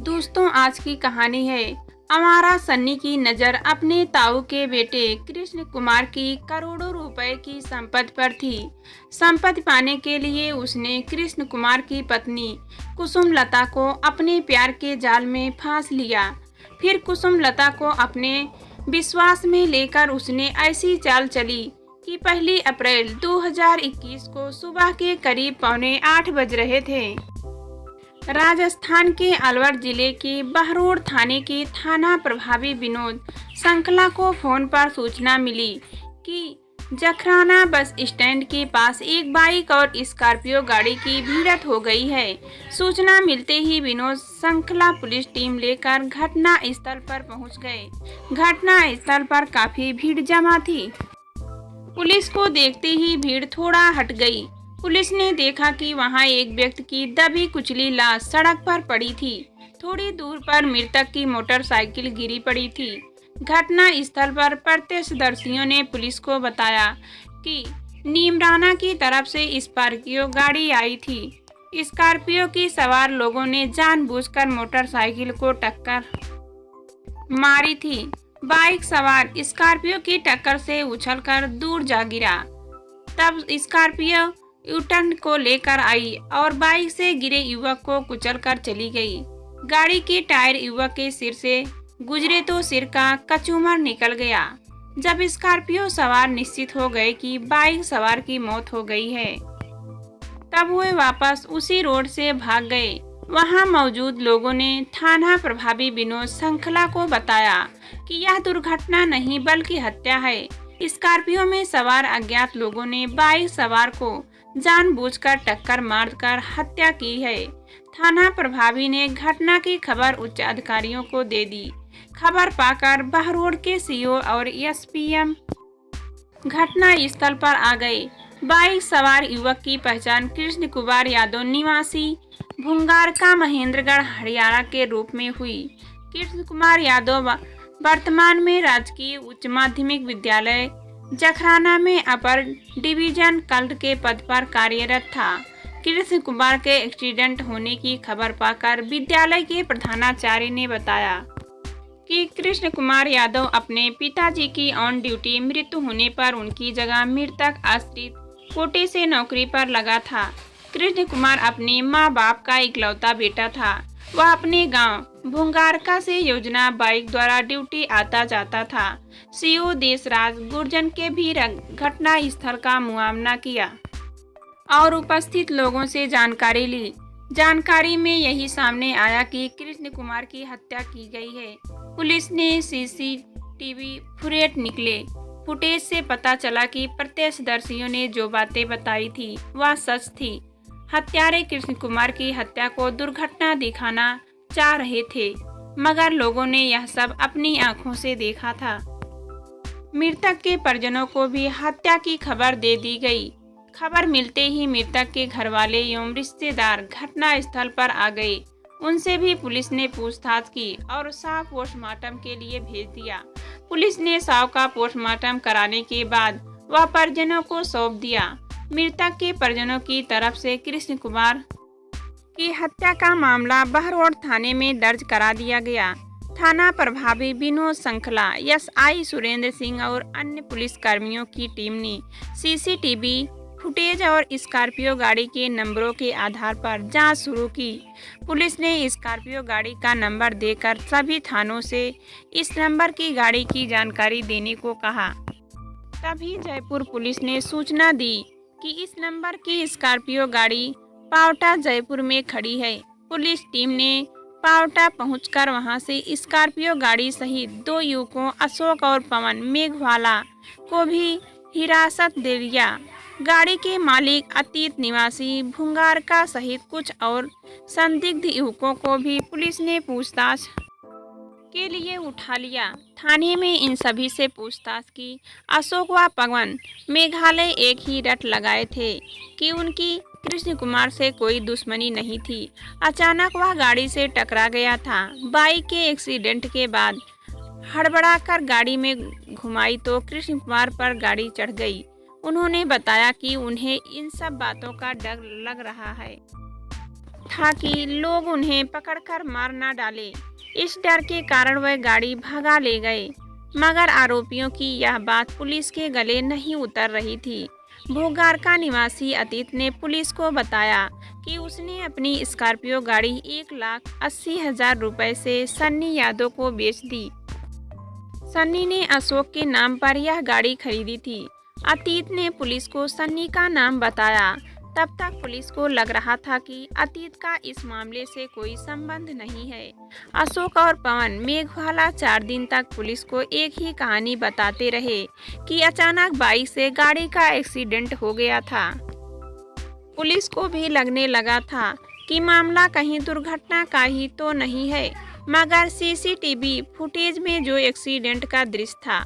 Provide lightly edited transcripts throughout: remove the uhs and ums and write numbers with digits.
दोस्तों, आज की कहानी है अमारा सन्नी की नज़र अपने ताऊ के बेटे कृष्ण कुमार की करोड़ों रुपए की संपत्ति पर थी। संपत्ति पाने के लिए उसने कृष्ण कुमार की पत्नी कुसुम लता को अपने प्यार के जाल में फांस लिया। फिर कुसुम लता को अपने विश्वास में लेकर उसने ऐसी चाल चली कि 1 अप्रैल 2021 को सुबह के करीब 7:45 बज रहे थे। राजस्थान के अलवर जिले के बहरोड थाने के थाना प्रभारी विनोद संकला को फोन पर सूचना मिली कि जखराना बस स्टैंड के पास एक बाइक और स्कॉर्पियो गाड़ी की भिड़ंत हो गई है। सूचना मिलते ही विनोद संकला पुलिस टीम लेकर घटना स्थल पर पहुंच गए। घटना स्थल पर काफी भीड़ जमा थी। पुलिस को देखते ही भीड़ थोड़ा हट गई। पुलिस ने देखा कि वहां एक व्यक्ति की दबी कुचली लाश सड़क पर पड़ी थी। थोड़ी दूर पर मृतक की मोटरसाइकिल गिरी पड़ी थी। घटना स्थल पर प्रत्यक्षदर्शियों ने पुलिस को बताया कि नीमराना की तरफ से स्कॉर्पियो गाड़ी आई थी। स्कॉर्पियो की सवार लोगों ने जानबूझकर मोटरसाइकिल को टक्कर मारी थी। बाइक सवार स्कॉर्पियो की टक्कर से उछलकर दूर जा गिरा। तब स्कॉर्पियो यूटर्न को लेकर आई और बाइक से गिरे युवक को कुचलकर चली गई। गाड़ी के टायर युवक के सिर से गुजरे तो सिर का कचूमर निकल गया। जब स्कॉर्पियो सवार निश्चित हो गए कि बाइक सवार की मौत हो गई है, तब वे वापस उसी रोड से भाग गए। वहां मौजूद लोगों ने थाना प्रभारी विनोद संकला को बताया कि यह दुर्घटना नहीं बल्कि हत्या है। स्कॉर्पियो में सवार अज्ञात लोगों ने बाइक सवार को जानबूझकर टक्कर मारकर हत्या की है। थाना प्रभारी ने घटना की खबर उच्च अधिकारियों को दे दी। खबर पाकर बहरोड के सीओ और एसपीएम घटना स्थल पर आ गए। बाइक सवार युवक की पहचान कृष्ण कुमार यादव निवासी भुंगार का महेंद्रगढ़ हरियाणा के रूप में हुई। कृष्ण कुमार यादव वर्तमान में राजकीय उच्च माध्यमिक विद्यालय जखराना में अपर डिवीजन क्लर्क के पद पर कार्यरत था। कृष्ण कुमार के एक्सीडेंट होने की खबर पाकर विद्यालय के प्रधानाचार्य ने बताया कि कृष्ण कुमार यादव अपने पिताजी की ऑन ड्यूटी मृत्यु होने पर उनकी जगह मृतक आश्रित कोटे से नौकरी पर लगा था। कृष्ण कुमार अपने माँ बाप का इकलौता बेटा था। वह अपने गांव भुंगारका से योजना बाइक द्वारा ड्यूटी आता जाता था। सीओ देशराज गुर्जन के भी घटना स्थल का मुआयना किया और उपस्थित लोगों से जानकारी ली। जानकारी में यही सामने आया कि कृष्ण कुमार की हत्या की गई है। पुलिस ने सीसीटीवी फुटेज निकले। फुटेज से पता चला कि प्रत्यक्षदर्शियों ने जो बातें बताई थी वह सच थी। हत्यारे कृष्ण कुमार की हत्या को दुर्घटना दिखाना चाह रहे थे, मगर लोगों ने यह सब अपनी आंखों से देखा था। मृतक के परिजनों को भी हत्या की खबर दे दी गई। खबर मिलते ही मृतक के घरवाले एवं रिश्तेदार घटना स्थल पर आ गए। उनसे भी पुलिस ने पूछताछ की और शव पोस्टमार्टम के लिए भेज दिया। पुलिस ने शव का पोस्टमार्टम कराने के बाद वह परिजनों को सौंप दिया। मृतक के परिजनों की तरफ से कृष्ण कुमार की हत्या का मामला बहरोड थाने में दर्ज करा दिया गया। थाना प्रभारी विनोद संकला, एसआई सुरेंद्र सिंह और अन्य पुलिस कर्मियों की टीम ने सीसीटीवी फुटेज और स्कॉर्पियो गाड़ी के नंबरों के आधार पर जांच शुरू की। पुलिस ने स्कॉर्पियो गाड़ी का नंबर देकर सभी थानों से इस नंबर की गाड़ी की जानकारी देने को कहा। तभी जयपुर पुलिस ने सूचना दी कि इस नंबर की स्कॉर्पियो गाड़ी पावटा जयपुर में खड़ी है। पुलिस टीम ने पावटा पहुंचकर वहां से स्कॉर्पियो गाड़ी सहित 2 युवकों अशोक और पवन मेघवाला को भी हिरासत दे लिया। गाड़ी के मालिक अतीत निवासी भुंगारका सहित कुछ और संदिग्ध युवकों को भी पुलिस ने पूछताछ के लिए उठा लिया। थाने में इन सभी से पूछताछ की। अशोक व पवन मेघालय एक ही रट लगाए थे कि उनकी कृष्ण कुमार से कोई दुश्मनी नहीं थी। अचानक वह गाड़ी से टकरा गया था। बाइक के एक्सीडेंट के बाद हड़बड़ाकर गाड़ी में घुमाई तो कृष्ण कुमार पर गाड़ी चढ़ गई। उन्होंने बताया कि उन्हें इन सब बातों का डर लग रहा है। था कि लोग उन्हें पकड़कर मार न डाले। इस डर के कारण वह गाड़ी भगा ले गए, मगर आरोपियों की यह बात पुलिस के गले नहीं उतर रही थी। भोगारका निवासी अतीत ने पुलिस को बताया कि उसने अपनी स्कॉर्पियो गाड़ी 1,80,000 रुपए से सन्नी यादव को बेच दी। सन्नी ने अशोक के नाम पर यह गाड़ी खरीदी थी। अतीत ने पुलिस को सन्नी का नाम बताया। तब तक पुलिस को लग रहा था कि अतीत का इस मामले से कोई संबंध नहीं है। अशोक और पवन मेघवाला 4 दिन तक पुलिस को एक ही कहानी बताते रहे कि अचानक बाइक से गाड़ी का एक्सीडेंट हो गया था। पुलिस को भी लगने लगा था कि मामला कहीं दुर्घटना का ही तो नहीं है, मगर सीसीटीवी फुटेज में जो एक्सीडेंट का दृश्य था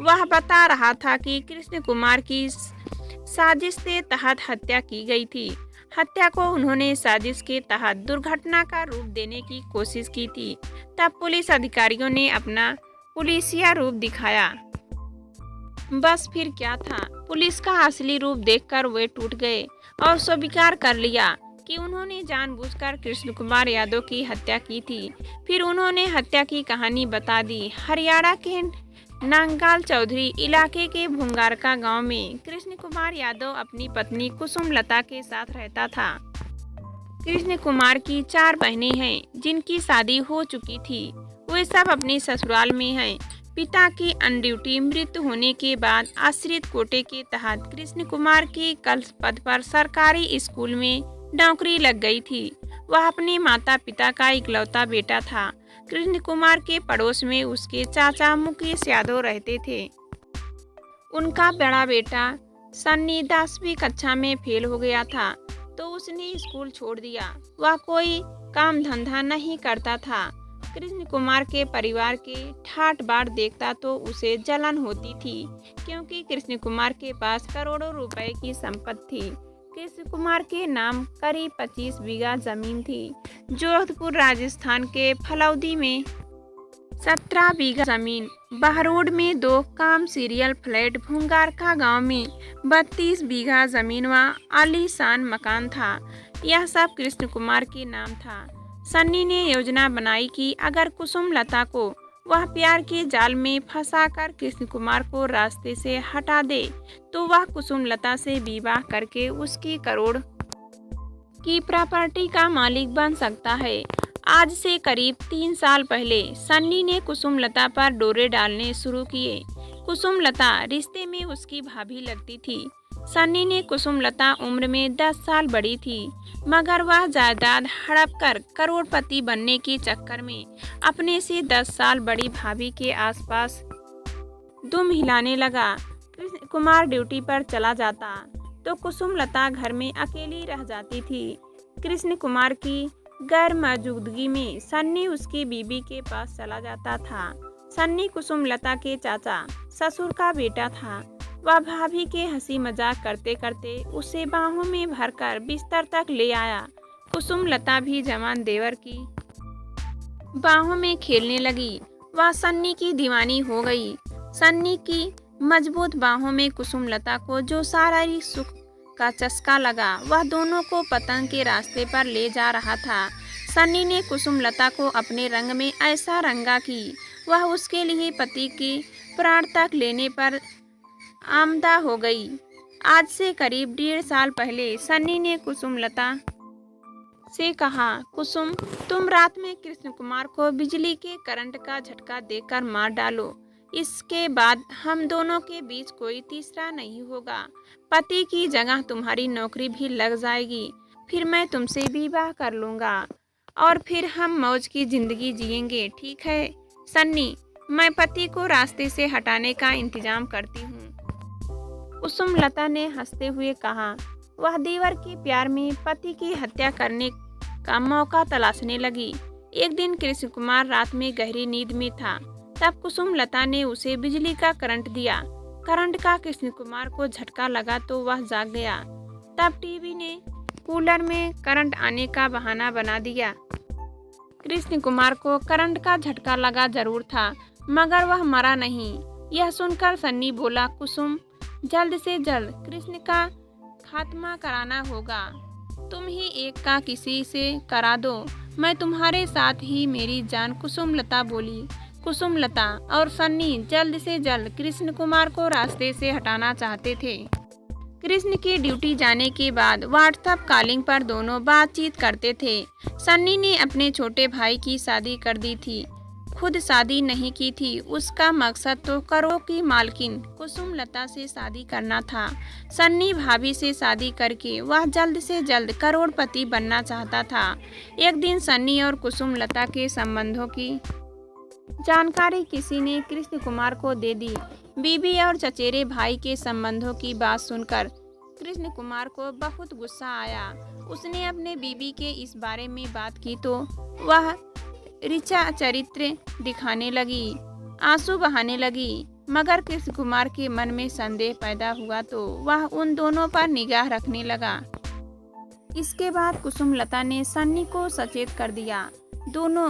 वह बता रहा था कि कृष्ण कुमार की साजिश के तहत हत्या की गई थी। हत्या को उन्होंने साजिश के तहत दुर्घटना का रूप देने की कोशिश की थी। तब पुलिस अधिकारियों ने अपना पुलिसिया रूप दिखाया। बस फिर क्या था, पुलिस का असली रूप देखकर वे टूट गए और स्वीकार कर लिया कि उन्होंने जानबूझकर कृष्ण कुमार यादव की हत्या की थी। फिर उन्होंने हत्या की कहानी बता दी। हरियाणा के नांगल चौधरी इलाके के भुंगारका गांव में कृष्ण कुमार यादव अपनी पत्नी कुसुम लता के साथ रहता था। कृष्ण कुमार की 4 बहनें हैं जिनकी शादी हो चुकी थी। वे सब अपने ससुराल में हैं। पिता की ऑन ड्यूटी मृत्यु होने के बाद आश्रित कोटे के तहत कृष्ण कुमार की कल्प पद पर सरकारी स्कूल में नौकरी लग गई थी। वह अपने माता पिता का इकलौता बेटा था। कृष्ण कुमार के पड़ोस में उसके चाचा मुकेश यादव रहते थे। उनका बड़ा बेटा सन्नी 10वीं कक्षा में फेल हो गया था तो उसने स्कूल छोड़ दिया। वह कोई काम धंधा नहीं करता था। कृष्ण कुमार के परिवार के ठाट बाट देखता तो उसे जलन होती थी, क्योंकि कृष्ण कुमार के पास करोड़ों रुपए की संपत्ति थी। कृष्ण कुमार के नाम करीब 25 बीघा जमीन थी। जोधपुर राजस्थान के फलौदी में 17 बीघा जमीन, बहरोड में 2 काम सीरियल फ्लैट, भुंगारका गांव में 32 बीघा जमीन व आलीशान मकान था। यह सब कृष्ण कुमार के नाम था। सन्नी ने योजना बनाई कि अगर कुसुम लता को वह प्यार के जाल में फंसाकर कृष्ण कुमार को रास्ते से हटा दे तो वह कुसुम लता से विवाह करके उसकी करोड़ की प्रॉपर्टी का मालिक बन सकता है। आज से करीब 3 साल पहले सन्नी ने कुसुम लता पर डोरे डालने शुरू किए। कुसुम लता रिश्ते में उसकी भाभी लगती थी। सन्नी ने कुसुम लता उम्र में 10 साल बड़ी थी, मगर वह जायदाद हड़प कर करोड़पति बनने के चक्कर में अपने से 10 साल बड़ी भाभी के आसपास दुम हिलाने लगा। कृष्ण कुमार ड्यूटी पर चला जाता तो कुसुम लता घर में अकेली रह जाती थी। कृष्ण कुमार की गैर मौजूदगी में सन्नी उसकी बीबी के पास चला जाता था। सन्नी कुसुम लता के चाचा ससुर का बेटा था। वह भाभी के हंसी मजाक करते करते उसे बाहों में भरकर बिस्तर तक ले आया। कुसुम लता भी जवान देवर की बाहों में खेलने लगी। वह सन्नी की दीवानी हो गई। सन्नी की मजबूत बाहों में कुसुम लता को जो शारीरिक सुख का चस्का लगा वह दोनों को पतन के रास्ते पर ले जा रहा था। सन्नी ने कुसुम लता को अपने रंग में ऐसा रंगा कि वह उसके लिए पति की प्राण तक लेने पर आमदा हो गई। आज से करीब 1.5 साल पहले सन्नी ने कुसुम लता से कहा, कुसुम तुम रात में कृष्ण कुमार को बिजली के करंट का झटका देकर मार डालो। इसके बाद हम दोनों के बीच कोई तीसरा नहीं होगा। पति की जगह तुम्हारी नौकरी भी लग जाएगी। फिर मैं तुमसे विवाह कर लूँगा और फिर हम मौज की जिंदगी जिएंगे, ठीक है सन्नी? मैं पति को रास्ते से हटाने का इंतजाम करती हूँ। कुसुम लता ने हंसते हुए कहा। वह देवर के प्यार में पति की हत्या करने का मौका तलाशने लगी। एक दिन कृष्ण कुमार रात में गहरी नींद में था। तब कुसुम लता ने उसे बिजली का करंट दिया। करंट का कृष्ण कुमार को झटका लगा तो वह जाग गया। तब टीवी ने कूलर में करंट आने का बहाना बना दिया। कृष्ण कुमार को करंट का झटका लगा जरूर था, मगर वह मरा नहीं। यह सुनकर सन्नी बोला, कुसुम जल्द से जल्द कृष्ण का खात्मा कराना होगा। तुम ही एक का किसी से करा दो, मैं तुम्हारे साथ ही मेरी जान, कुसुमलता बोली। कुसुमलता और सन्नी जल्द से जल्द कृष्ण कुमार को रास्ते से हटाना चाहते थे। कृष्ण की ड्यूटी जाने के बाद व्हाट्सएप कॉलिंग पर दोनों बातचीत करते थे। सन्नी ने अपने छोटे भाई की शादी कर दी थी, खुद शादी नहीं की थी। उसका मकसद तो करोड़ों की मालकिन कुसुमलता से शादी करना था। सन्नी भाभी से शादी करके वह जल्द से जल्द करोड़पति बनना चाहता था। एक दिन सन्नी और कुसुमलता के संबंधों की जानकारी किसी ने कृष्ण कुमार को दे दी। बीबी और चचेरे भाई के संबंधों की बात सुनकर कृष्ण कुमार को बहुत गुस्सा आया। उसने अपने बीबी के इस बारे में बात की तो वह ऋचा चरित्र दिखाने लगी, आंसू बहाने लगी। मगर कृष्ण कुमार के मन में संदेह पैदा हुआ तो वह उन दोनों पर निगाह रखने लगा। इसके बाद कुसुमलता ने सन्नी को सचेत कर दिया। दोनों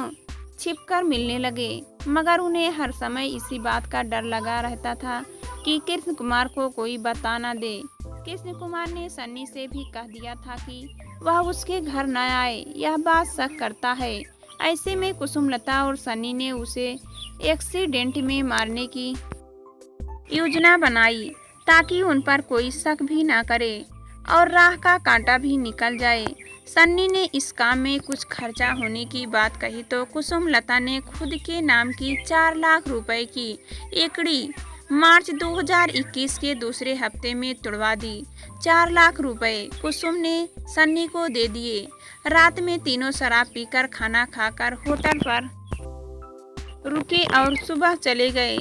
छिपकर मिलने लगे, मगर उन्हें हर समय इसी बात का डर लगा रहता था कि कृष्ण कुमार को कोई बता न दे। कृष्ण कुमार ने सन्नी से भी कह दिया था कि वह उसके घर न आए, यह बात शक करता है। ऐसे में कुसुमलता और सन्नी ने उसे एक्सीडेंट में मारने की योजना बनाई ताकि उन पर कोई शक भी ना करे और राह का कांटा भी निकल जाए। सन्नी ने इस काम में कुछ खर्चा होने की बात कही तो कुसुमलता ने खुद के नाम की 4 लाख रुपए की एकड़ी मार्च 2021 के दूसरे हफ्ते में तुड़वा दी। 4 लाख रुपए कुसुम ने सन्नी को दे दिए। रात में तीनों शराब पीकर खाना खाकर होटल पर रुके और सुबह चले गए।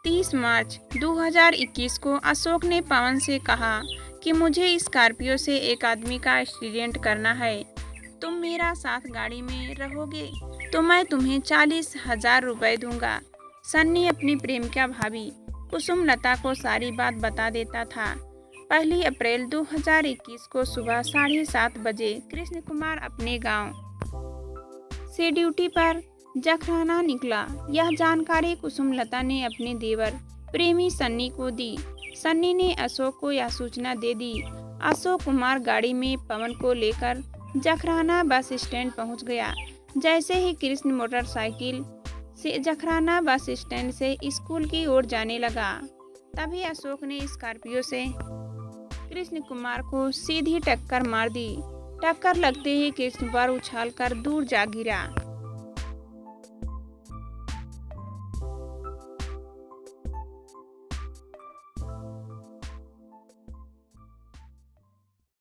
30 मार्च 2021 को अशोक ने पवन से कहा कि मुझे स्कॉर्पियो से एक आदमी का एक्सीडेंट करना है, तुम मेरा साथ गाड़ी में रहोगे तो मैं तुम्हें 40,000 रुपए दूंगा। सन्नी अपनी प्रेमिका भाभी कुसुमलता को सारी बात बता देता था। 1 अप्रैल 2021 को सुबह 7:30 बजे कृष्ण कुमार अपने गांव से ड्यूटी पर जखराना निकला। यह जानकारी कुसुमलता ने अपने देवर प्रेमी सन्नी को दी। सन्नी ने अशोक को यह सूचना दे दी। अशोक कुमार गाड़ी में पवन को लेकर जखराना बस स्टैंड पहुंच गया। जैसे ही कृष्ण मोटरसाइकिल से जखराना बस स्टैंड से स्कूल की ओर जाने लगा, तभी अशोक ने स्कॉर्पियो से कृष्ण कुमार को सीधी टक्कर मार दी। टक्कर लगते ही कृष्ण पर उछालकर दूर जा गिरा।